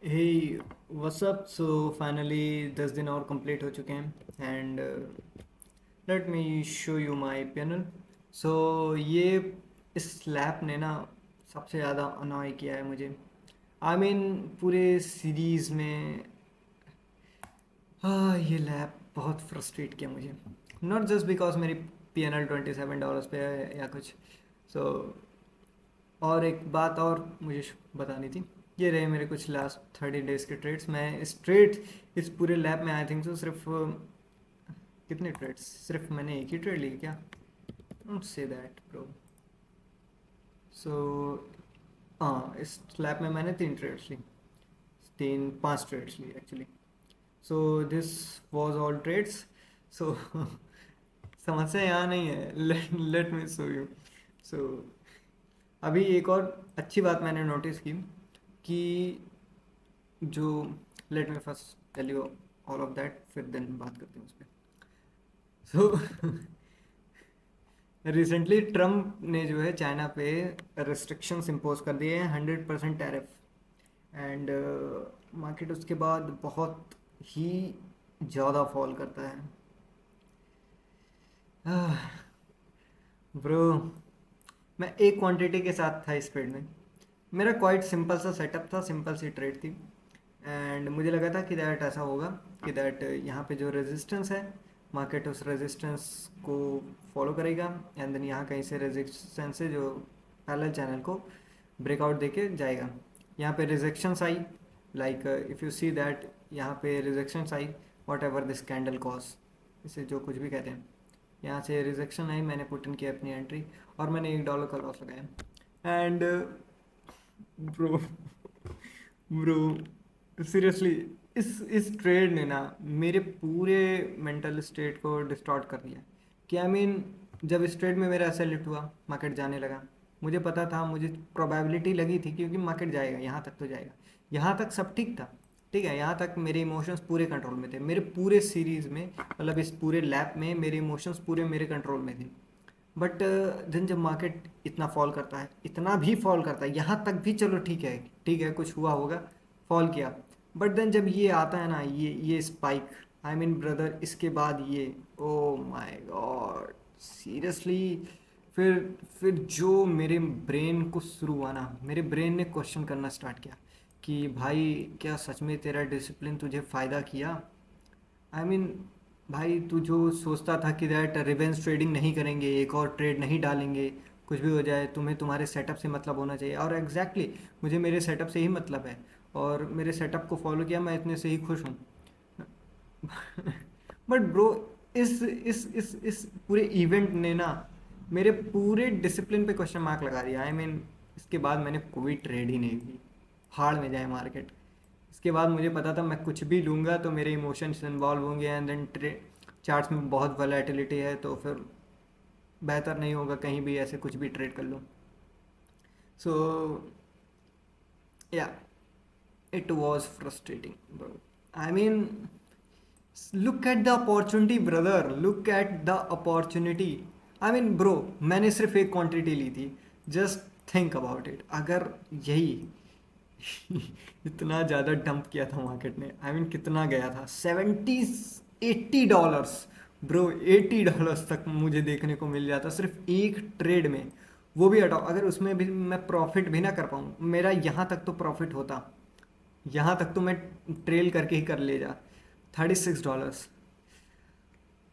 Hey, what's up? So finally 10 दिन और complete हो चुके हैं and let me show you my panel. So ये इस लैब ने ना सबसे ज़्यादा अनॉय किया है मुझे। आई I मीन पूरे सीरीज़ में ये लैब बहुत फ्रस्ट्रेट किया मुझे। नॉट जस्ट बिकॉज मेरी PNL $27 पे है या कुछ। सो और एक बात और मुझे बतानी थी। ये रहे मेरे कुछ लास्ट 30 डेज के ट्रेड्स। मैं इस ट्रेड इस पूरे लैब में आई थिंक सो सिर्फ कितने ट्रेड्स, सिर्फ मैंने एक ही ट्रेड ली क्या? Don't say that bro. सो हाँ, इस लैब में मैंने 3 ट्रेड्स ली, 5 ट्रेड्स ली actually. So this was all trades. So समस्या यहाँ नहीं है। Let me show you. So अभी एक और अच्छी बात मैंने नोटिस की कि जो let me first tell you all of that, फिर देन बात करते हैं उस पर। सो रिसेंटली ट्रम्प ने जो है चाइना पे रिस्ट्रिक्शंस इम्पोज कर दिए हैं, 100% टैरिफ। एंड मार्केट उसके बाद बहुत ही ज़्यादा फॉल करता है। ब्रो, मैं एक क्वांटिटी के साथ था इस ट्रेड में। मेरा क्वाइट सिंपल सा सेटअप था, सिंपल सी ट्रेड थी। एंड मुझे लगा था कि दैट ऐसा होगा कि दैट यहाँ पे जो रेजिस्टेंस है, मार्केट उस रेजिस्टेंस को फॉलो करेगा एंड देन यहाँ कहीं से रेजिस्टेंस से जो पैरेलल चैनल को ब्रेकआउट देके जाएगा। यहाँ पे rejections I, like if you see that यहाँ पे rejections I, what ever this candle cause, इसे जो कुछ भी कहते हैं। यहाँ से रिजेक्शन आई, मैंने पुट इन किया अपनी एंट्री और मैंने $1 का लॉस लगाया। एंड ब्रो ब्रो सीरियसली, इस ट्रेड ने ना मेरे पूरे मेंटल स्टेट को डिस्टॉर्ट कर दिया। कि आई मीन जब इस ट्रेड में मेरा ऐसा लिट हुआ, मार्केट जाने लगा, मुझे पता था, मुझे प्रोबेबिलिटी लगी थी क्योंकि मार्केट जाएगा, यहाँ तक तो जाएगा। यहाँ तक सब ठीक था, ठीक है, यहाँ तक मेरे इमोशंस पूरे कंट्रोल में थे। मेरे पूरे सीरीज़ में, मतलब इस पूरे लैप में मेरे इमोशंस पूरे मेरे कंट्रोल में थे। बट देन जब मार्केट इतना फॉल करता है, इतना भी फॉल करता है, यहाँ तक भी चलो ठीक है, ठीक है, कुछ हुआ होगा, फॉल किया। बट देन जब ये आता है ना, ये स्पाइक, आई मीन ब्रदर, इसके बाद ये, ओ माय गॉड, सीरियसली। फिर फिर जो मेरे ब्रेन को शुरू हुआ ना, मेरे ब्रेन ने क्वेश्चन करना स्टार्ट किया कि भाई क्या सच में तेरा डिसिप्लिन तुझे फ़ायदा किया? आई मीन भाई, तू जो सोचता था कि दैट रिवेंज ट्रेडिंग नहीं करेंगे, एक और ट्रेड नहीं डालेंगे, कुछ भी हो जाए, तुम्हें तुम्हारे सेटअप से मतलब होना चाहिए। और एग्जैक्टली exactly, मुझे मेरे सेटअप से ही मतलब है और मेरे सेटअप को फॉलो किया, मैं इतने से ही खुश हूँ। बट ब्रो, इस पूरे इवेंट ने ना मेरे पूरे डिसिप्लिन पे क्वेश्चन मार्क लगा दिया। आई मीन इसके बाद मैंने कोई ट्रेड ही नहीं की, हाड़ में जाए मार्केट। इसके बाद मुझे पता था मैं कुछ भी लूँगा तो मेरे इमोशंस इन्वॉल्व होंगे एंड देन चार्ट्स में बहुत वैलेटिलिटी है, तो फिर बेहतर नहीं होगा कहीं भी ऐसे कुछ भी ट्रेड कर लूँ। सो या, it was frustrating bro. I mean look at the opportunity brother, look at the opportunity. I mean bro, मैंने सिर्फ एक क्वांटिटी ली थी। जस्ट थिंक अबाउट इट, अगर यही इतना ज़्यादा डंप किया था मार्केट ने, आई मीन कितना गया था, 80 ब्रो, $80 तक मुझे देखने को मिल जाता सिर्फ एक ट्रेड में। वो भी हटाओ, अगर उसमें भी मैं प्रॉफिट भी ना कर पाऊँ, मेरा यहाँ तक तो प्रॉफिट होता, यहाँ तक तो मैं ट्रेल करके ही कर ले जा। $36।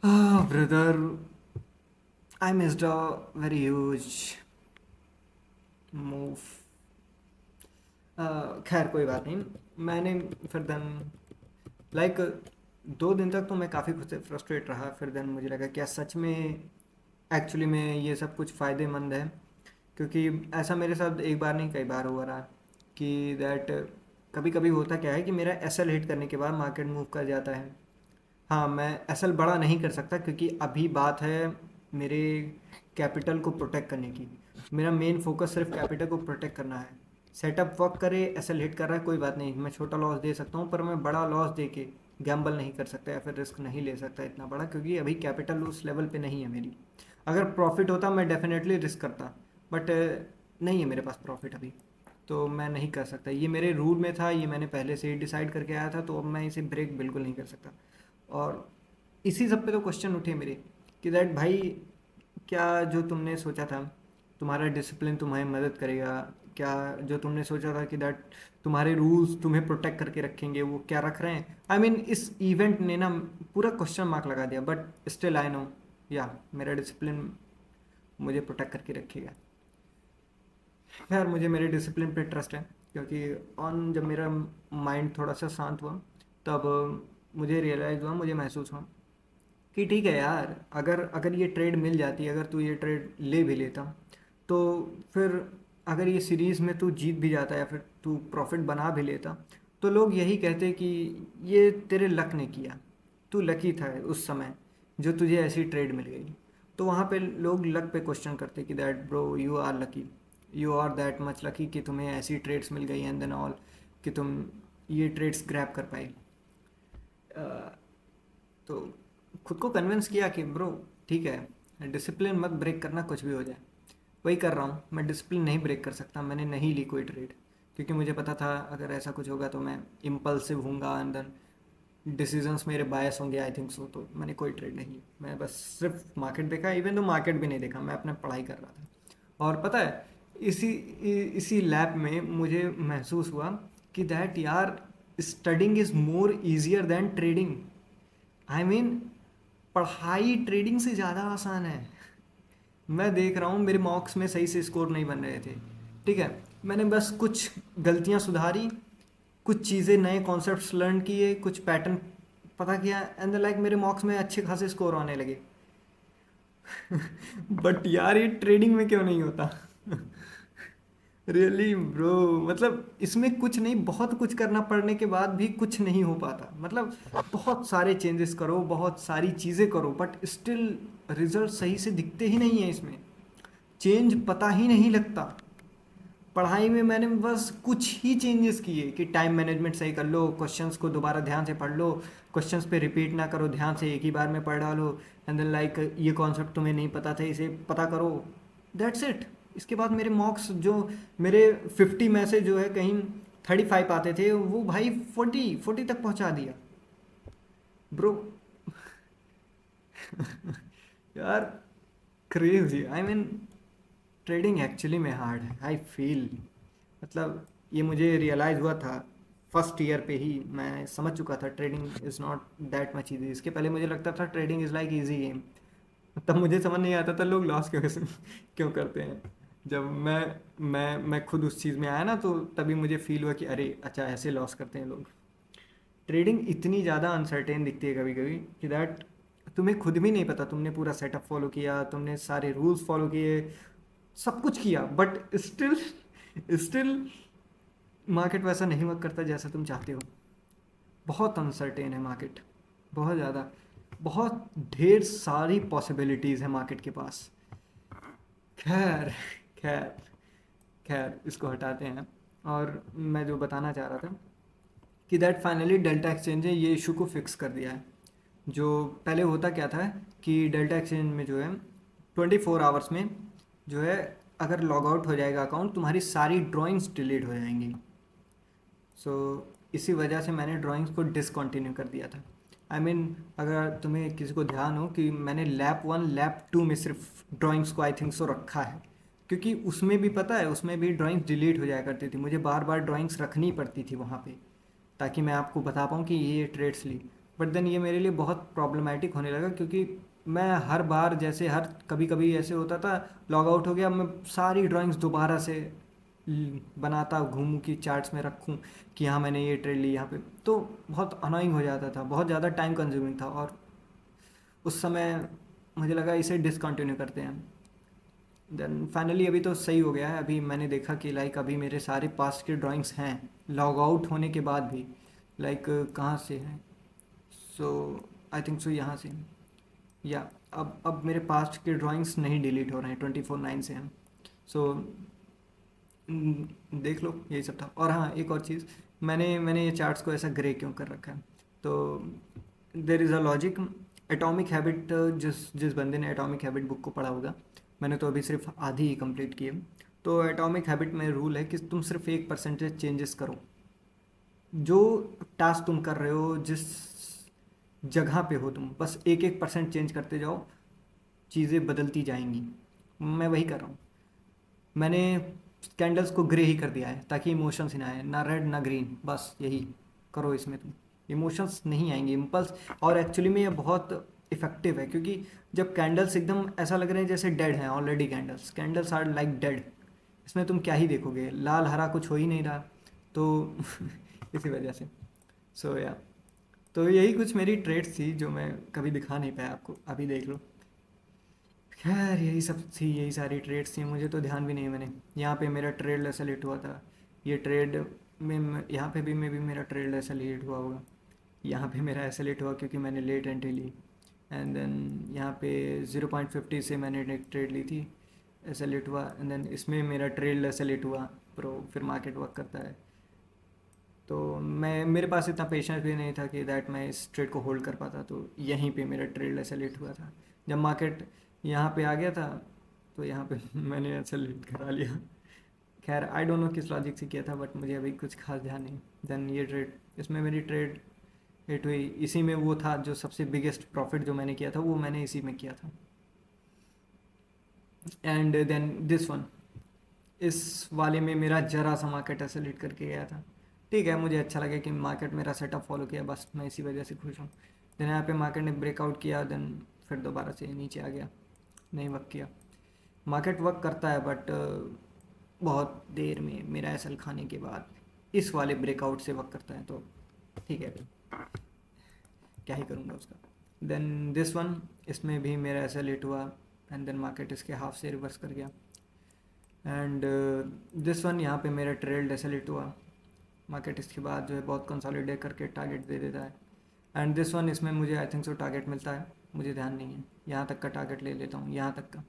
Brother, I missed a very huge move. खैर कोई बात नहीं। मैंने फिर देन लाइक 2 दिन तक तो मैं काफ़ी खुद से फ्रस्ट्रेट रहा। फिर देन मुझे लगा क्या सच में एक्चुअली में ये सब कुछ फ़ायदेमंद है? क्योंकि ऐसा मेरे साथ एक बार नहीं कई बार हुआ रहा कि दैट कभी कभी होता क्या है कि मेरा एसएल हिट करने के बाद मार्केट मूव कर जाता है। हाँ, मैं एसएल बड़ा नहीं कर सकता क्योंकि अभी बात है मेरे कैपिटल को प्रोटेक्ट करने की। मेरा मेन फोकस सिर्फ कैपिटल को प्रोटेक्ट करना है। सेटअप वर्क करे, एसएल हिट कर रहा है, कोई बात नहीं, मैं छोटा लॉस दे सकता हूँ, पर मैं बड़ा लॉस दे के गैम्बल नहीं कर सकता या फिर रिस्क नहीं ले सकता इतना बड़ा, क्योंकि अभी कैपिटल उस लेवल पे नहीं है मेरी। अगर प्रॉफिट होता मैं डेफिनेटली रिस्क करता, बट नहीं है मेरे पास प्रॉफिट अभी। तो मैं नहीं कर सकता, ये मेरे रूल में था, ये मैंने पहले से ही डिसाइड करके आया था, तो अब मैं इसे ब्रेक बिल्कुल नहीं कर सकता। और इसी सब पे तो क्वेश्चन उठे मेरे कि दैट भाई, क्या जो तुमने सोचा था तुम्हारा डिसिप्लिन तुम्हारी मदद करेगा, क्या जो तुमने सोचा था कि दैट तुम्हारे रूल्स तुम्हें प्रोटेक्ट करके रखेंगे, वो क्या रख रहे हैं? आई मीन इस इवेंट ने ना पूरा क्वेश्चन मार्क लगा दिया, बट स्टिल आई नो या मेरा डिसिप्लिन मुझे प्रोटेक्ट करके रखेगा। खैर, मुझे मेरे डिसिप्लिन पे ट्रस्ट है, क्योंकि ऑन जब मेरा माइंड थोड़ा सा शांत हुआ, तब मुझे रियलाइज़ हुआ, मुझे महसूस हुआ कि ठीक है यार, अगर अगर ये ट्रेड मिल जाती, अगर तू ये ट्रेड ले भी लेता, तो फिर अगर ये सीरीज़ में तू जीत भी जाता या फिर तू प्रॉफिट बना भी लेता, तो लोग यही कहते कि ये तेरे लक ने किया, तू लकी था उस समय जो तुझे ऐसी ट्रेड मिल गई। तो वहाँ पे लोग लक पे क्वेश्चन करते कि that bro, you are lucky, you are that much lucky कि तुम्हें ऐसी ट्रेड्स मिल गई एंड देन ऑल, कि तुम ये ट्रेड्स ग्रैब कर पाए। तो खुद को कन्विंस किया कि ब्रो ठीक है, डिसिप्लिन मत ब्रेक करना, कुछ भी हो जाए। वही कर रहा हूँ, मैं डिसिप्लिन नहीं ब्रेक कर सकता, मैंने नहीं ली कोई ट्रेड, क्योंकि मुझे पता था अगर ऐसा कुछ होगा तो मैं इम्पल्सिव हूँगा एंड देन डिसीजंस मेरे बायस होंगे, आई थिंक सो। तो मैंने कोई ट्रेड नहीं ली, मैं बस सिर्फ मार्केट देखा, इवन तो मार्केट भी नहीं देखा, मैं अपना पढ़ाई कर रहा था। और पता है, इसी लैब में मुझे महसूस हुआ कि दैट यार, studying is more easier than trading. I mean, पढ़ाई ट्रेडिंग से ज़्यादा आसान है। मैं देख रहा हूँ मेरे मॉक्स में सही से स्कोर नहीं बन रहे थे, ठीक है, मैंने बस कुछ गलतियाँ सुधारी, कुछ चीज़ें, नए कॉन्सेप्ट्स लर्न किए, कुछ पैटर्न पता किया, एंड लाइक मेरे मॉक्स में अच्छे खासे स्कोर आने लगे। बट यार, ये ट्रेडिंग में क्यों नहीं होता? रियली ब्रो, मतलब इसमें कुछ नहीं, बहुत कुछ करना पड़ने के बाद भी कुछ नहीं हो पाता। मतलब बहुत सारे चेंजेस करो, बहुत सारी चीज़ें करो, बट स्टिल रिजल्ट सही से दिखते ही नहीं है इसमें, चेंज पता ही नहीं लगता। पढ़ाई में मैंने बस कुछ ही चेंजेस किए कि टाइम मैनेजमेंट सही कर लो, क्वेश्चंस को दोबारा ध्यान से पढ़ लो, क्वेश्चंस पे रिपीट ना करो, ध्यान से एक ही बार में पढ़ डालो, एंड देन लाइक ये कॉन्सेप्ट तुम्हें नहीं पता था, इसे पता करो, दैट्स इट। इसके बाद मेरे मॉक्स जो मेरे 50 में से जो है कहीं 35 आते थे, वो भाई 40 तक पहुंचा दिया ब्रो। यार, crazy, I mean trading actually में हार्ड है, आई फील। मतलब ये मुझे रियलाइज़ हुआ था फर्स्ट ईयर पे ही, मैं समझ चुका था trading is not that much easy. इसके पहले मुझे लगता था trading is like easy game, तब मुझे समझ नहीं आता था लोग लॉस क्यों करते हैं। जब मैं खुद उस चीज़ में आया ना, तो तभी मुझे फील हुआ कि अरे अच्छा, ऐसे लॉस करते हैं लोग। ट्रेडिंग इतनी ज़्यादा अनसर्टेन दिखती है कभी कभी कि दैट तुम्हें खुद भी नहीं पता, तुमने पूरा सेटअप फॉलो किया, तुमने सारे रूल्स फॉलो किए, सब कुछ किया, बट स्टिल स्टिल मार्केट वैसा नहीं वर्क करता जैसा तुम चाहते हो। बहुत अनसर्टेन है मार्केट, बहुत ज़्यादा, बहुत ढेर सारी पॉसिबिलिटीज़ है मार्केट के पास। खैर खैर खैर, इसको हटाते हैं। और मैं जो बताना चाह रहा था कि दैट फाइनली डेल्टा एक्सचेंज ने ये इशू को फिक्स कर दिया है। जो पहले होता क्या था कि डेल्टा एक्सचेंज में जो है 24 आवर्स में जो है, अगर लॉग आउट हो जाएगा अकाउंट, तुम्हारी सारी ड्राइंग्स डिलीट हो जाएंगी। सो इसी वजह से मैंने ड्राइंग्स को डिसकंटिन्यू कर दिया था। आई मीन, अगर तुम्हें किसी को ध्यान हो कि मैंने लैप 1 लैप 2 में सिर्फ ड्राइंग्स को आई थिंक सो रखा है, क्योंकि उसमें भी पता है, उसमें भी ड्राइंग्स डिलीट हो जाया करती थी, मुझे बार बार ड्राइंग्स रखनी पड़ती थी वहाँ पे, ताकि मैं आपको बता पाऊँ कि ये ट्रेड्स ली। बट देन ये मेरे लिए बहुत प्रॉब्लमेटिक होने लगा, क्योंकि मैं हर बार, जैसे हर कभी कभी ऐसे होता था, लॉग आउट हो गया, मैं सारी ड्राइंग्स दोबारा से बनाता घूमूं कि चार्ट्स में रखूं कि हाँ मैंने ये ट्रेड ली यहाँ पे, तो बहुत अनोइंग हो जाता था, बहुत ज़्यादा टाइम कंज्यूमिंग था। और उस समय मुझे लगा इसे डिसकंटिन्यू करते हैं। देन फाइनली अभी तो सही हो गया है, अभी मैंने देखा कि लाइक अभी मेरे सारे पास्ट के ड्राइंग्स हैं लॉग आउट होने के बाद भी। लाइक कहाँ से हैं? सो आई थिंक सो यहाँ से। या अब मेरे पास्ट के ड्राइंग्स नहीं डिलीट हो रहे हैं, 24/9 से हैं। सो देख लो, यही सब था। और हाँ, एक और चीज़, मैंने ये चार्ट्स को ऐसा ग्रे क्यों कर रखा है, तो there is a logic. Atomic habit, जिस जिस बंदे ने एटॉमिक हैबिट बुक को पढ़ा होगा, मैंने तो अभी सिर्फ आधी ही कंप्लीट की है, तो एटॉमिक हैबिट में रूल है कि तुम सिर्फ 1% चेंजेस करो। जो टास्क तुम कर रहे हो, जिस जगह पे हो तुम, बस 1% चेंज करते जाओ, चीज़ें बदलती जाएंगी। मैं वही कर रहा हूँ। मैंने कैंडल्स को ग्रे ही कर दिया है ताकि इमोशंस ही ना आए, ना रेड ना ग्रीन, बस यही करो इसमें तुम। इमोशंस नहीं आएंगे, इम्पल्स। और एक्चुअली में ये बहुत इफेक्टिव है, क्योंकि जब कैंडल्स एकदम ऐसा लग रहे हैं जैसे डेड हैं already, candles candles are like dead, इसमें तुम क्या ही देखोगे, लाल हरा कुछ हो ही नहीं रहा। तो इसी वजह से, सो या, तो यही कुछ मेरी ट्रेड्स थी जो मैं कभी दिखा नहीं पाया आपको, अभी देख लो। खैर यही सब थी, यही सारी ट्रेड्स थी, मुझे तो ध्यान भी नहीं है। मैंने यहाँ पे मेरा ट्रेड ऐसा लेट हुआ था, ये ट्रेड में यहाँ पे भी मेरा ट्रेड ऐसा लेट हुआ होगा। यहाँ पे मेरा ऐसा लेट हुआ क्योंकि मैंने लेट एंट्री ली। एंड देन यहाँ पे 0.50 से मैंने एक ट्रेड ली थी, ऐसा लेट हुआ। एंड देन इसमें मेरा ट्रेड ऐसा लेट हुआ प्रो, फिर मार्केट वर्क करता है। तो मैं, मेरे पास इतना पेशेंस भी नहीं था कि दैट मैं इस ट्रेड को होल्ड कर पाता, तो यहीं पे मेरा ट्रेड ऐसा लेट हुआ था। जब मार्केट यहाँ पे आ गया था तो यहाँ पे मैंने ऐसा लेट करा लिया। खैर आई डोंट नो किस लॉजिक से किया था, बट मुझे अभी कुछ खास ध्यान नहीं। देन ये ट्रेड, इसमें मेरी ट्रेड हिट हुई, इसी में वो था जो सबसे बिगेस्ट प्रॉफिट जो मैंने किया था, वो मैंने इसी में किया था। एंड देन दिस वन, इस वाले में मेरा जरा सा मार्केट एक्सेलरेट करके गया था। ठीक है, मुझे अच्छा लगा कि मार्केट मेरा सेटअप फॉलो किया, बस मैं इसी वजह से खुश हूँ। देन यहाँ पे मार्केट ने ब्रेकआउट किया, देन फिर दोबारा से नीचे आ गया, नहीं वर्क किया। मार्केट वर्क करता है बट बहुत देर में, मेरा एसएल खाने के बाद इस वाले ब्रेकआउट से वर्क करता है, तो ठीक है भाई, क्या ही करूँगा उसका। देन दिस वन, इसमें भी मेरा ऐसा लेट हुआ, एंड देन मार्केट इसके हाफ से रिवर्स कर गया। एंड दिस वन, यहाँ पे मेरा ट्रेल डेसलेट हुआ, मार्केट इसके बाद जो है बहुत कंसोलिडेट करके टारगेट दे देता है। एंड दिस वन, इसमें मुझे आई थिंक सो टारगेट मिलता है, मुझे ध्यान नहीं है, यहाँ तक का टारगेट ले लेता हूँ, यहाँ तक का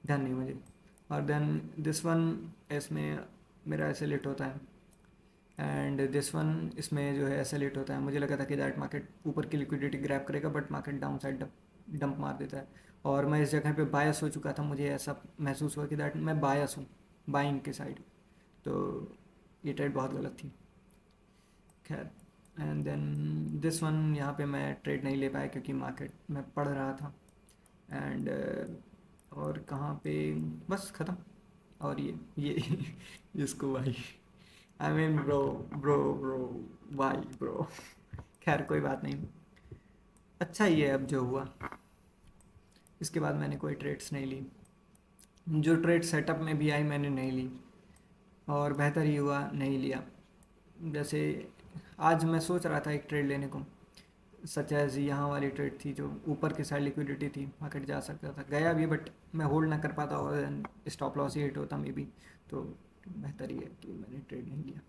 ध्यान नहीं मुझे। और देन दिस वन, इसमें मेरा ऐसे लेट होता है। एंड दिस वन, इसमें जो है ऐसे लेट होता है, मुझे लगा था कि दैट मार्केट ऊपर की लिक्विडिटी ग्रैब करेगा, but market down side dump मार देता है। और मैं इस जगह पे बायस हो चुका था, मुझे ऐसा महसूस हुआ कि दैट मैं बायस हूँ बाइंग के साइड, तो ये ट्रेड बहुत गलत थी। खैर, एंड देन दिस वन, यहाँ पे मैं ट्रेड नहीं ले पाया क्योंकि मार्केट में पढ़ रहा था। एंड और कहाँ पे, बस ख़त्म। और ये इसको भाई, आई मीन ब्रो, ब्रो भाई ब्रो। खैर कोई बात नहीं, अच्छा ही है अब जो हुआ। इसके बाद मैंने कोई ट्रेड्स नहीं ली, जो ट्रेड सेटअप में भी आई मैंने नहीं ली, और बेहतर ही हुआ नहीं लिया। जैसे आज मैं सोच रहा था एक ट्रेड लेने को, सच एज यहाँ वाली ट्रेड थी जो ऊपर की साइड लिक्विडिटी थी, मार्केट जा सकता था, गया भी, बट मैं होल्ड ना कर पाता और स्टॉप लॉस ही हिट होता मे बी, तो बेहतर ही है कि मैंने ट्रेड नहीं लिया।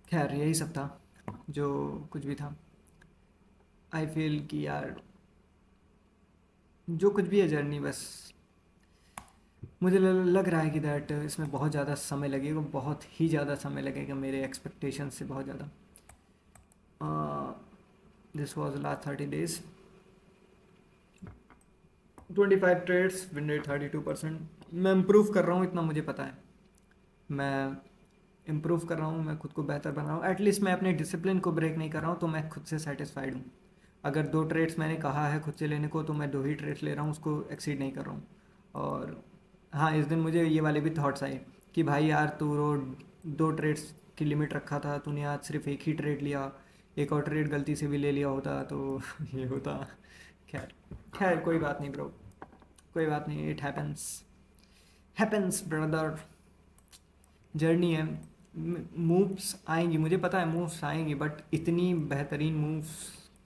खैर यही सब था, जो कुछ भी था। आई फील कि यार जो कुछ भी है जर्नी, बस मुझे लग रहा है कि दैट इसमें बहुत ज़्यादा समय लगेगा, बहुत ही ज़्यादा समय लगेगा मेरे एक्सपेक्टेशन से बहुत ज़्यादा। This was last 30 days, 25 trades, win rate 32%। मैं इम्प्रूव कर रहा हूँ, इतना मुझे पता है, मैं इम्प्रूव कर रहा हूँ, मैं खुद को बेहतर बना रहा हूँ, एटलीस्ट मैं अपने डिसिप्लिन को ब्रेक नहीं कर रहा हूँ, तो मैं खुद से सेटिस्फाइड हूँ। अगर 2 ट्रेड्स मैंने कहा है खुद से लेने को, तो मैं 2 ही ट्रेड्स ले रहा हूँ, उसको एक्सीड नहीं कर रहा हूँ। और हाँ, इस दिन मुझे ये वाले भी थॉट्स आए कि भाई यार, तू रोज 2 ट्रेड्स की लिमिट रखा था, तूने आज सिर्फ एक ही ट्रेड लिया, एक और ट्रेड गलती से भी ले लिया होता तो ये होता। खैर, खैर कोई बात नहीं ब्रो, कोई बात नहीं, it happens, happens brother, journey है। मूव्स आएंगी, मुझे पता है मूव्स आएंगी, बट इतनी बेहतरीन मूव्स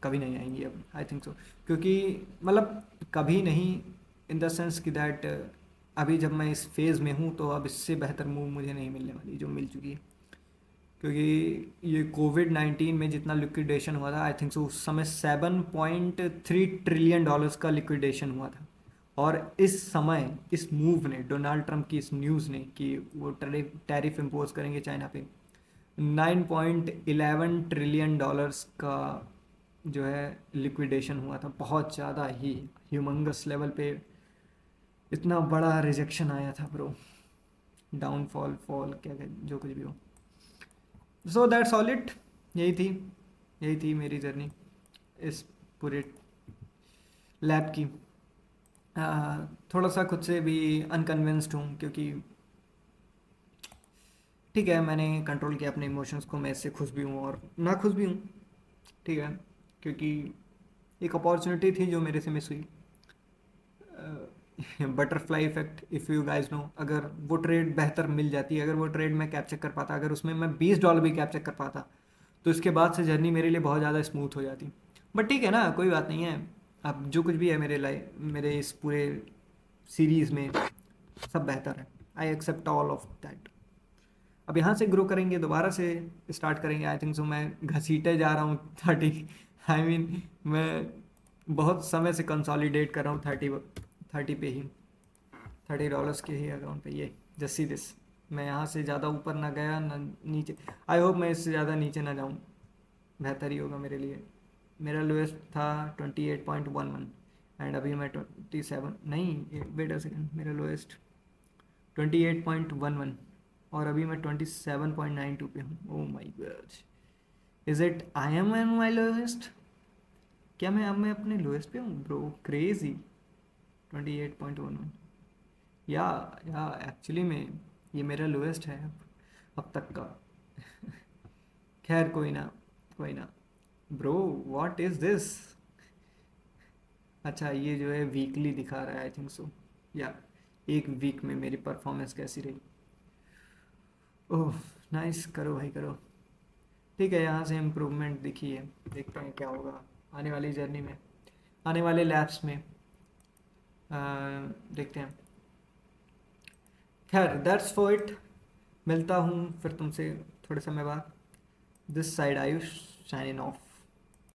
कभी नहीं आएंगी अब, आई थिंक सो। क्योंकि मतलब कभी नहीं, इन द सेंस कि दैट अभी जब मैं इस फेज़ में हूँ, तो अब इससे बेहतर मूव मुझे नहीं मिलने वाली जो मिल चुकी है। क्योंकि ये कोविड-19 में जितना लिक्विडेशन हुआ था, आई थिंक सो उस समय $7.3 ट्रिलियन का लिक्विडेशन हुआ था। और इस समय इस मूव ने, डोनाल्ड ट्रंप की इस न्यूज़ ने कि वो टैरिफ इम्पोज करेंगे चाइना पे, $9.11 ट्रिलियन का जो है लिक्विडेशन हुआ था, बहुत ज़्यादा ही ह्यूमंगस लेवल पे इतना बड़ा रिजेक्शन आया था ब्रो। डाउनफॉल फॉल क्या क्या जो कुछ भी हो। So that's all it. यही थी यही थी मेरी जर्नी इस पूरे लैब की। थोड़ा सा खुद से भी अनकन्विंस्ड हूँ, क्योंकि ठीक है मैंने कंट्रोल किया अपने इमोशंस को, मैं इससे खुश भी हूँ और ना खुश भी हूँ। ठीक है, क्योंकि एक अपॉर्चुनिटी थी जो मेरे से मिस हुई। Butterfly effect, if you guys know, अगर वो ट्रेड बेहतर मिल जाती, अगर वो ट्रेड मैं कैप्चर कर पाता, अगर उसमें मैं $20 भी कैप्चर कर पाता, तो इसके बाद से जर्नी मेरे लिए बहुत ज़्यादा स्मूथ हो जाती। बट ठीक है ना, कोई बात नहीं है। अब जो कुछ भी है मेरे लाइफ, मेरे इस पूरे सीरीज़ में सब बेहतर है। I accept all of that. अब यहाँ से ग्रो करेंगे, दोबारा से स्टार्ट करेंगे। आई थिंक सो मैं घसीटे जा रहा हूँ 30। आई मीन मैं बहुत समय से कंसोलिडेट कर रहा हूँ 30 पे ही, $30 के ही अकाउंट पे। ये जस्ट सी दिस, मैं यहाँ से ज़्यादा ऊपर ना गया ना नीचे। आई होप मैं इससे ज़्यादा नीचे ना जाऊँ, बेहतर ही होगा मेरे लिए। मेरा लोएस्ट था 28.11, एंड अभी मैं 27 नहीं, वेट अ सेकेंड, मेरा लोएस्ट 28.11 और अभी मैं 27.92 पे हूँ। Oh my God, is it I am an my lowest? क्या मैं अपने लोएस्ट पे हूँ ब्रो? क्रेजी। 28.11, या एक्चुअली में ये मेरा लोएस्ट है अब तक का। खैर कोई ना, कोई ना। Bro what is this? अच्छा ये जो है वीकली दिखा रहा है, आई थिंक सो। या एक वीक में मेरी परफॉर्मेंस कैसी रही। ओह नाइस, करो भाई करो। ठीक है, यहाँ से इम्प्रूवमेंट दिखी है, देखते हैं क्या होगा आने वाली जर्नी में, आने वाले लैब्स में। देखते हैं। खैर दैट्स फॉर इट। मिलता हूँ फिर तुमसे थोड़े समय बाद। This side Ayush, signing off.